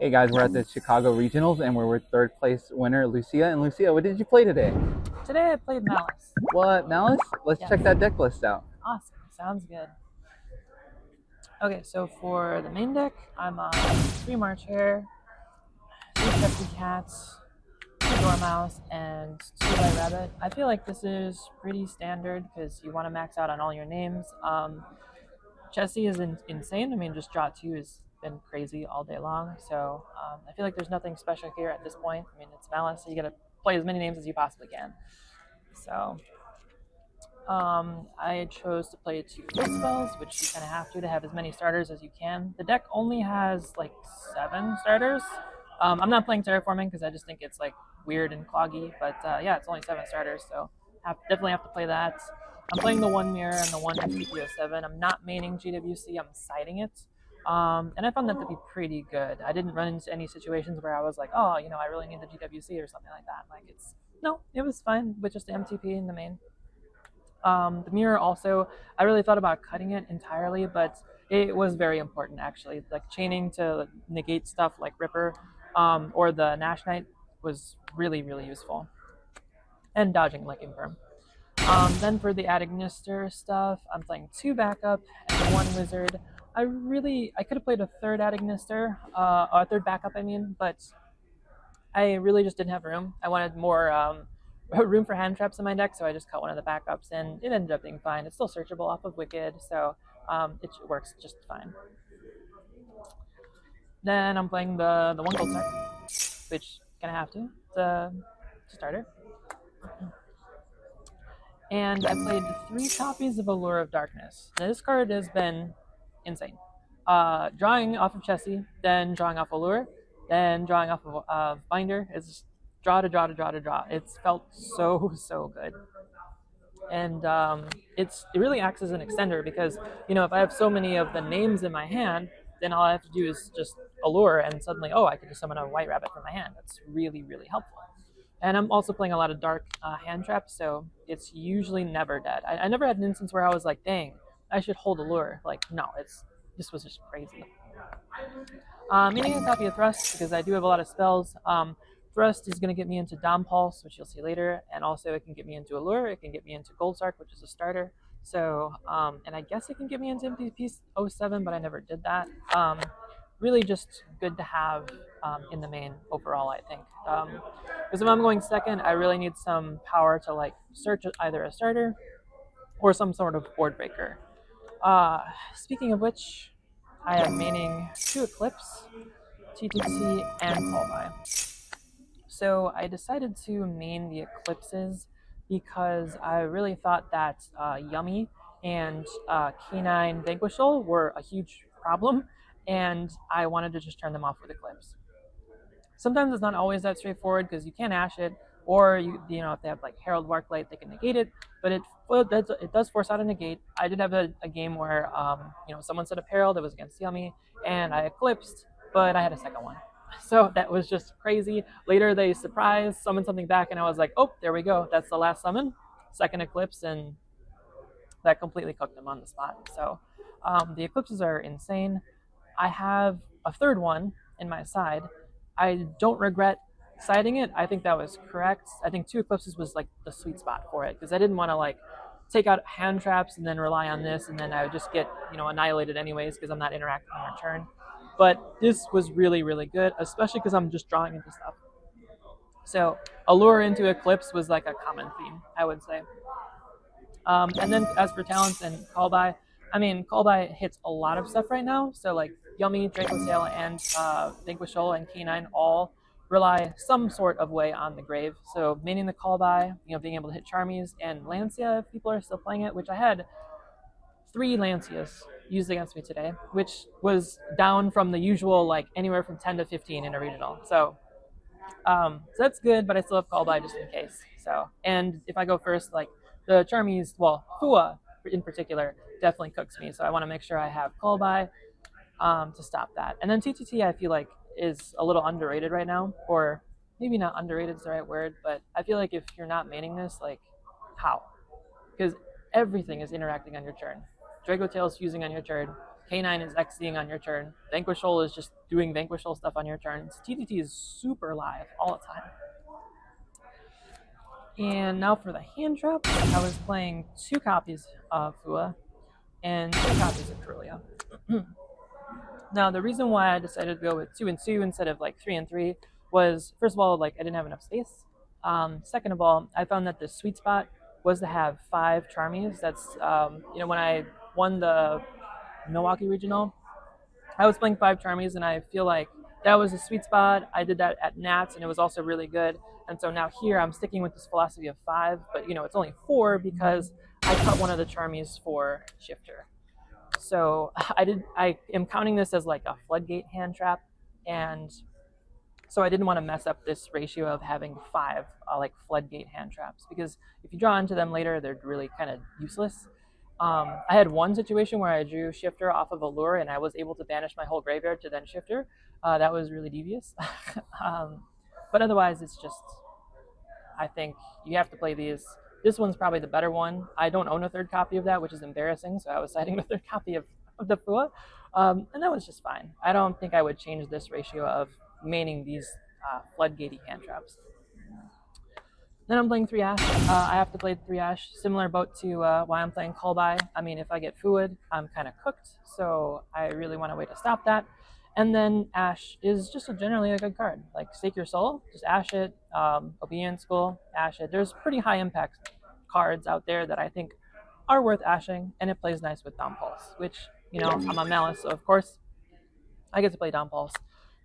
Hey guys, we're at the Chicago Regionals and we're with third place winner Lucía. And Lucía, what did you play today? Today I played Malice. What, Malice? Let's check that deck list out. Awesome, sounds good. Okay, so for the main deck, I'm on 3 March Hare, 3 Pesky Cats, 2 Dormouse, and 2 White Rabbit. I feel like this is pretty standard because you want to max out on all your names. Chessie is insane. I mean, just draw 2 has been crazy all day long. So I feel like there's nothing special here at this point. I mean, it's Malice, so you got to play as many names as you possibly can. So I chose to play 2 field spells, which you kind of have to have as many starters as you can. The deck only has like 7 starters. I'm not playing terraforming because I just think it's like weird and cloggy, but yeah, it's only 7 starters, so definitely have to play that. I'm playing the 1 mirror and the 1 XP07. I'm not maining GWC, I'm siding it. And I found that to be pretty good. I didn't run into any situations where I was like, oh, you know, I really need the GWC or something like that. Like no, it was fine with just the MTP in the main. The mirror also, I really thought about cutting it entirely, but it was very important actually. Like chaining to negate stuff like Ripper or the Nash Knight was really, really useful. And dodging like Imperm. Then for the Adignister stuff, I'm playing 2 backup and 1 wizard. I could have played a 3rd Adignister, or a 3rd backup I mean, but I really just didn't have room. I wanted more room for hand traps in my deck, so I just cut one of the backups, and it ended up being fine. It's still searchable off of Wicked, so it works just fine. Then I'm playing the 1 gold deck, which gonna have to. It's a starter. And I played 3 copies of Allure of Darkness. Now, this card has been insane. Drawing off of Chessie, then drawing off Allure, then drawing off of Binder. It's draw to draw to draw to draw. It's felt so good. And it really acts as an extender because, you know, if I have so many of the names in my hand, then all I have to do is just Allure and suddenly, oh, I can just summon a White Rabbit from my hand. That's really, really helpful. And I'm also playing a lot of dark hand traps, so it's usually never dead. I never had an instance where I was like, dang, I should hold Allure. Like, no, this was just crazy. Meaning a copy of Thrust, because I do have a lot of spells. Thrust is going to get me into Dom Pulse, which you'll see later, and also it can get me into Allure, it can get me into Goldsark, which is a starter. So, and I guess it can get me into MPP 07, but I never did that. Really just good to have in the main overall, I think. Because if I'm going second, I really need some power to like search either a starter or some sort of board breaker. Speaking of which, I am maining 2 Eclipse, TTT, and Callby. So I decided to main the Eclipses because I really thought that Yummy and Canine Vanquishal were a huge problem, and I wanted to just turn them off with Eclipse. Sometimes it's not always that straightforward because you can Ash it, or you know, if they have like Herald Warclight, they can negate it, but it does force out a negate. I did have a game where you know, someone set up Herald, it was against Yummy, and I Eclipsed, but I had a second one. So that was just crazy. Later they surprised, summoned something back, and I was like, oh, there we go. That's the last summon. Second Eclipse, and that completely cooked them on the spot. So the Eclipses are insane. I have a 3rd one in my side. I don't regret siding it. I think that was correct. I think 2 Eclipses was like the sweet spot for it because I didn't want to like take out hand traps and then rely on this, and then I would just get, you know, annihilated anyways because I'm not interacting on return. But this was really, really good, especially because I'm just drawing into stuff. So Allure into Eclipse was like a common theme, I would say. And then as for talents and Callby, I mean, Callby hits a lot of stuff right now. So like Yummy, Dracosail, and Vanquishal and Canine all rely some sort of way on the grave. So maining the Callby, you know, being able to hit Charmies, and Lancia if people are still playing it, which I had 3 Lancias used against me today, which was down from the usual like anywhere from 10 to 15 in a regional. So that's good, but I still have Callby just in case. So, and if I go first, like the Charmies, well, Fua in particular definitely cooks me. So I want to make sure I have Callby to stop that. And then TTT I feel like is a little underrated right now, or maybe not underrated is the right word, but I feel like if you're not maining this, like how? Because everything is interacting on your turn. Dracotail's fusing on your turn. K9 is XDing on your turn. Vanquish Soul is just doing Vanquish Soul stuff on your turn. So TTT is super live all the time. And now for the hand trap, I was playing 2 copies of Fua and 2 copies of Corellia. Now, the reason why I decided to go with 2 and 2 instead of like 3 and 3 was, first of all, like I didn't have enough space. Second of all, I found that the sweet spot was to have 5 Charmies. That's, when I won the Milwaukee Regional, I was playing 5 Charmies, and I feel like that was a sweet spot. I did that at Nats, and it was also really good. And so now here I'm sticking with this philosophy of 5, but it's only 4 because I cut one of the Charmies for Shifter. So I am counting this as like a floodgate hand trap, and so I didn't want to mess up this ratio of having 5 like floodgate hand traps, because if you draw into them later, they're really kind of useless. I had one situation where I drew Shifter off of a lure, and I was able to banish my whole graveyard to then Shifter. That was really devious. But otherwise, it's just, I think you have to play these. This one's probably the better one. I don't own a 3rd copy of that, which is embarrassing, so I was citing the 3rd copy of the Fua, and that was just fine. I don't think I would change this ratio of maining these floodgatey hand traps. Then I'm playing 3 Ash. I have to play 3 Ash. Similar boat to why I'm playing Call By. I mean, if I get Fluid, I'm kind of cooked, so I really want a way to stop that. And then Ash is just generally a good card. Like Stake Your Soul, just Ash it. Obedient School, Ash it. There's pretty high impact cards out there that I think are worth ashing, and it plays nice with Dom Pulse, which, I'm on Malice, so of course I get to play Dom Pulse.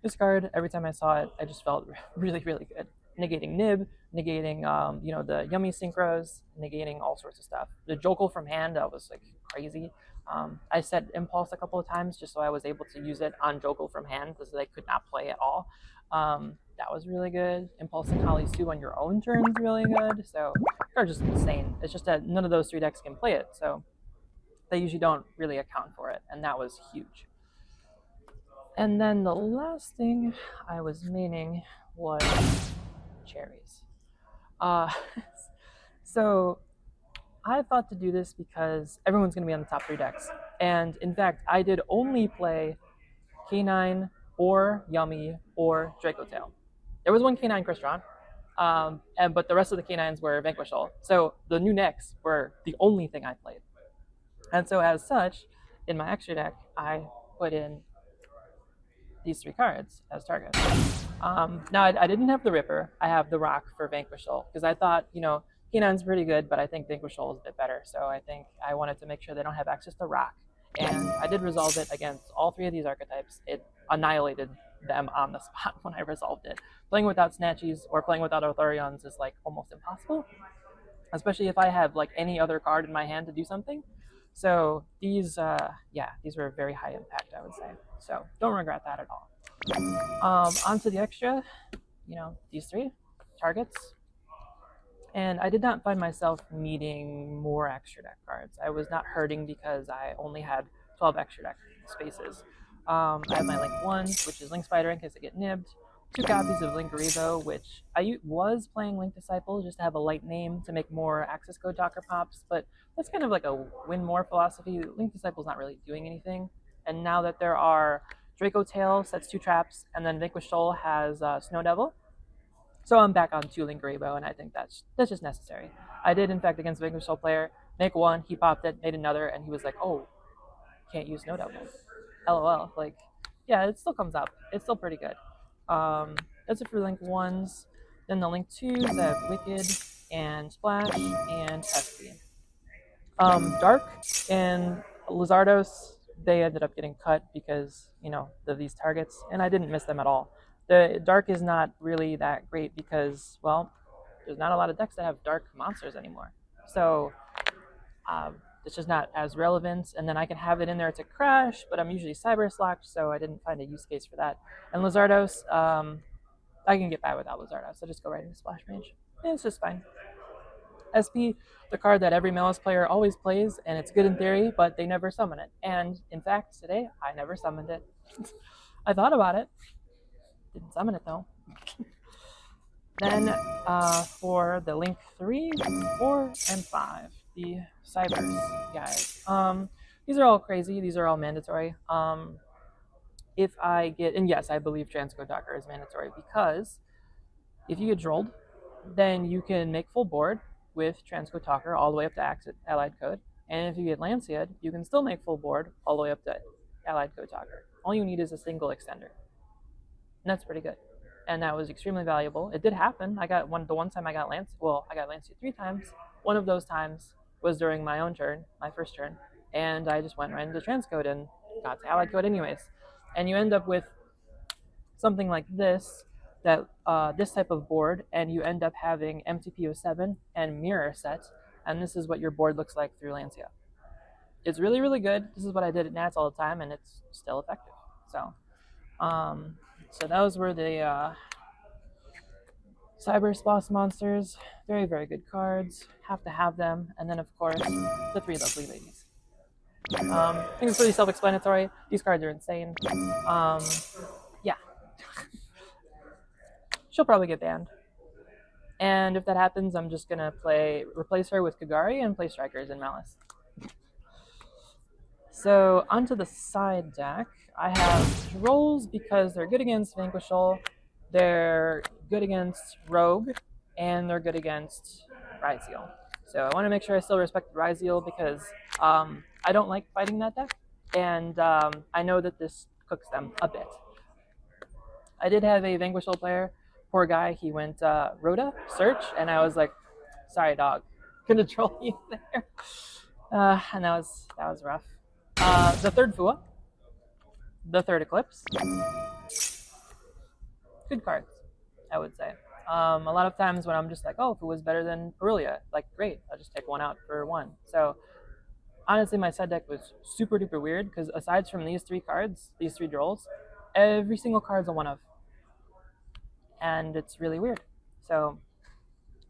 This card, every time I saw it, I just felt really, really good. Negating Nib, negating, the Yummy Synchros, negating all sorts of stuff. The Jokel from hand, that was like crazy. I set Impulse a couple of times just so I was able to use it on Jokel from hand because they could not play at all. That was really good. Impulse and Kali Sue on your own turn is really good. So they're just insane. It's just that none of those 3 decks can play it, so they usually don't really account for it, and that was huge. And then the last thing I was maining was cherries. So I thought to do this because everyone's going to be on the top 3 decks. And in fact, I did only play K9 or Yummy or Draco Tail. There was one K9 Crystron, but the rest of the K9s were Vanquish Soul. So the new necks were the only thing I played. And so as such, in my extra deck, I put in these 3 cards as targets. Now, I didn't have the Ripper. I have the Rock for Vanquish Soul, because I thought, K9's pretty good, but I think Vanquish Soul is a bit better. So I think I wanted to make sure they don't have access to Rock. And I did resolve it against all 3 of these archetypes. It annihilated them on the spot when I resolved it. Playing without Snatchies or playing without Arthurions is like almost impossible, especially if I have like any other card in my hand to do something. So these were very high impact, I would say. So don't regret that at all. Onto the extra, these 3 targets. And I did not find myself needing more extra deck cards. I was not hurting because I only had 12 extra deck spaces. I have my Link 1, which is Link Spider in case I get nibbed. 2 copies of Link Revo, which I was playing Link Disciple just to have a light name to make more access code talker pops, but that's kind of like a win more philosophy. Link Disciple's not really doing anything. And now that there are Draco Tail sets 2 traps, and then Vanquish Soul has Snow Devil, so I'm back on 2 Link Revo, and I think that's just necessary. I did, in fact, against a Vanquish Soul player, make 1, he popped it, made another, and he was like, oh, can't use Snow Devil. LOL. Like, yeah, it still comes up. It's still pretty good. That's it for Link 1s. Then the Link 2s, I have Wicked and Splash and SP. Dark and Lizardos, they ended up getting cut because, of these targets, and I didn't miss them at all. The Dark is not really that great because, well, there's not a lot of decks that have Dark monsters anymore. So it's just not as relevant, and then I can have it in there to crash, but I'm usually Cyberse locked, so I didn't find a use case for that. And Lizardos, I can get by without Lizardos, so just go right into Splash Mage. And it's just fine. SP, the card that every Malice player always plays, and it's good in theory, but they never summon it. And in fact, today, I never summoned it. I thought about it. Didn't summon it, though. Then, for the Link 3, 4, and 5, the Cyberse guys. These are all crazy. These are all mandatory. If I get, and yes, I believe transcode docker is mandatory because if you get drolled, then you can make full board with transcode docker all the way up to allied code. And if you get Lancia'd, you can still make full board all the way up to allied code docker. All you need is a single extender. And that's pretty good. And that was extremely valuable. It did happen. I got the one time I got Lancia, well, I got Lancia 3 times. One of those times was during my own turn, my first turn. And I just went right into transcode and got to allied code anyways. And you end up with something like this, this type of board, and you end up having MTP07 and mirror set, and this is what your board looks like through Lancia. It's really, really good. This is what I did at Nats all the time, and it's still effective. So those were the Cyberse boss monsters. Very, very good cards. Have to have them, and then of course the 3 lovely ladies. I think it's pretty self-explanatory. These cards are insane. Yeah. She'll probably get banned. And if that happens, I'm just gonna replace her with Kagari and play Strikers in Malice. So onto the side deck, I have Trolls because they're good against Vanquishal, they're good against Rogue, and they're good against Ryzeal. So I want to make sure I still respect Ryzeal because I don't like fighting that deck, and I know that this cooks them a bit. I did have a Vanquishal player. Poor guy, he went Rhoda, Search, and I was like, sorry dog, gonna troll you there. And that was rough. The third Fua, the third Eclipse. Good cards, I would say. A lot of times when I'm just like, oh, Fua's better than Aurelia, like great, I'll just take one out for one. So honestly, my side deck was super duper weird because aside from these 3 cards, these 3 Drolls, every single card's a 1 of. And it's really weird. So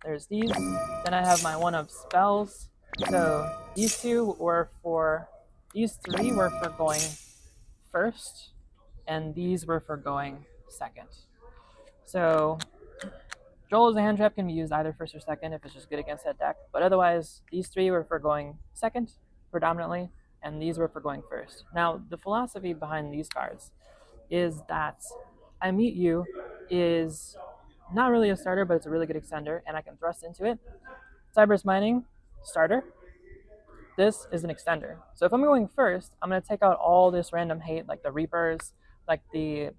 there's these. Then I have my 1 of spells. So these 3 were for going first, and these were for going second. So Joel as a hand trap can be used either first or second if it's just good against that deck. But otherwise, these 3 were for going second predominantly, and these were for going first. Now, the philosophy behind these cards is that I Meet You is not really a starter, but it's a really good extender, and I can thrust into it. Cyberse Mining, starter. This is an extender. So if I'm going first, I'm going to take out all this random hate, like the Reapers, like the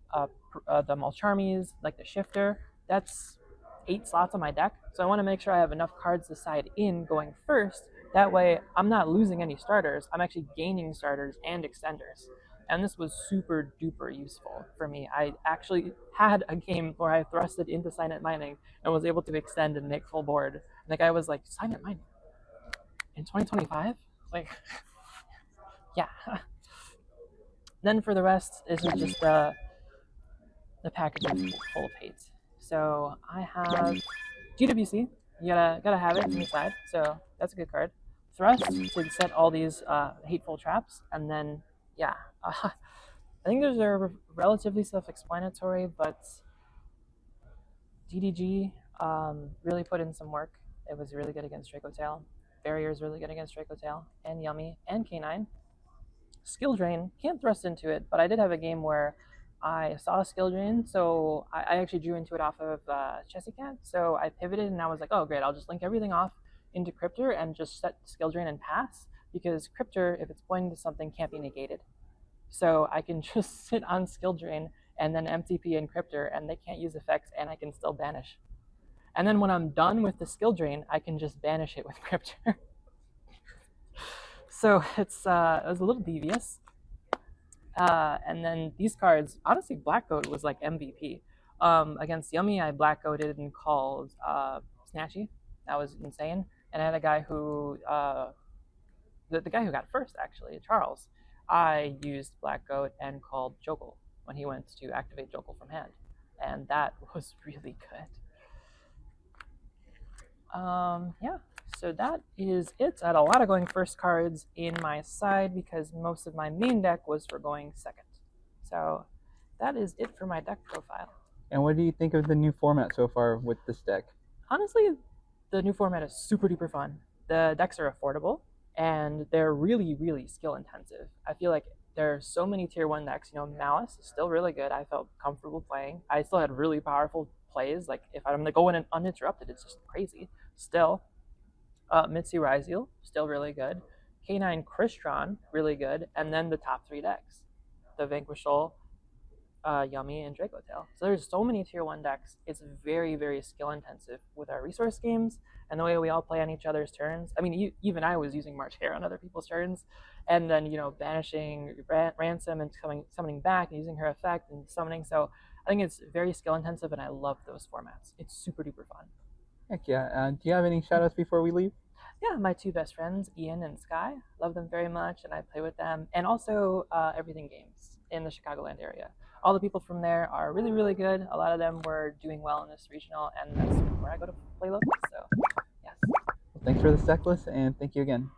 Malcharmies, like the Shifter. That's 8 slots on my deck, so I want to make sure I have enough cards to side in going first. That way, I'm not losing any starters. I'm actually gaining starters and extenders. And this was super duper useful for me. I actually had a game where I thrusted into Silent Mining and was able to extend and make full board. And the guy was like, Silent Mining? In 2025? Like, yeah. Then for the rest, this is just the package full of hate. So I have GWC. You gotta have it on the side. So that's a good card. Thrust to set all these hateful traps, and then yeah, I think those are relatively self-explanatory, but DDG really put in some work. It was really good against Draco Tail. Barrier is really good against Draco Tail, and Yummy, and K9. Skill Drain, can't thrust into it, but I did have a game where I saw a Skill Drain, so I actually drew into it off of Chessy Cat, so I pivoted and I was like, oh great, I'll just link everything off into Cryptor and just set Skill Drain and pass, because Cryptor, if it's pointing to something, can't be negated. So I can just sit on Skill Drain and then MTP and Cryptor, and they can't use effects, and I can still banish. And then when I'm done with the Skill Drain, I can just banish it with Cryptor. So it was a little devious. And then these cards, honestly, Blackcoat was like MVP. Against Yummy, I Blackcoated and called Snatchy. That was insane. And I had a guy who, the guy who got first, actually, Charles, I used Blackcoat and called Jokul when he went to activate Jokul from hand. And that was really good. Yeah, so that is it. I had a lot of going first cards in my side because most of my main deck was for going second. So that is it for my deck profile. And what do you think of the new format so far with this deck? Honestly, the new format is super duper fun. The decks are affordable. and they're really, really skill intensive. I feel like there are so many tier 1 decks. You know, Malice is still really good. I felt comfortable playing. I still had really powerful plays. Like, if I'm going to go in and uninterrupted, it's just crazy. Still, Mitsu Raizel, still really good. K9 Crystron, really good. And then the top 3 decks. The Vanquishal, Yummy, and Dracotail. So there's so many tier 1 decks. It's very, very skill intensive with our resource games and the way we all play on each other's turns. I mean, even I was using March Hare on other people's turns, and then, you know, banishing Ransom and summoning back and using her effect and summoning. So I think it's very skill intensive, and I love those formats. It's super duper fun. Heck yeah. Do you have any shoutouts before we leave? Yeah, my 2 best friends, Ian and Sky. Love them very much, and I play with them. And also Everything Games in the Chicagoland area. All the people from there are really, really good. A lot of them were doing well in this regional, and that's where I go to play locals. So, yes. Well, thanks for this deck list, and thank you again.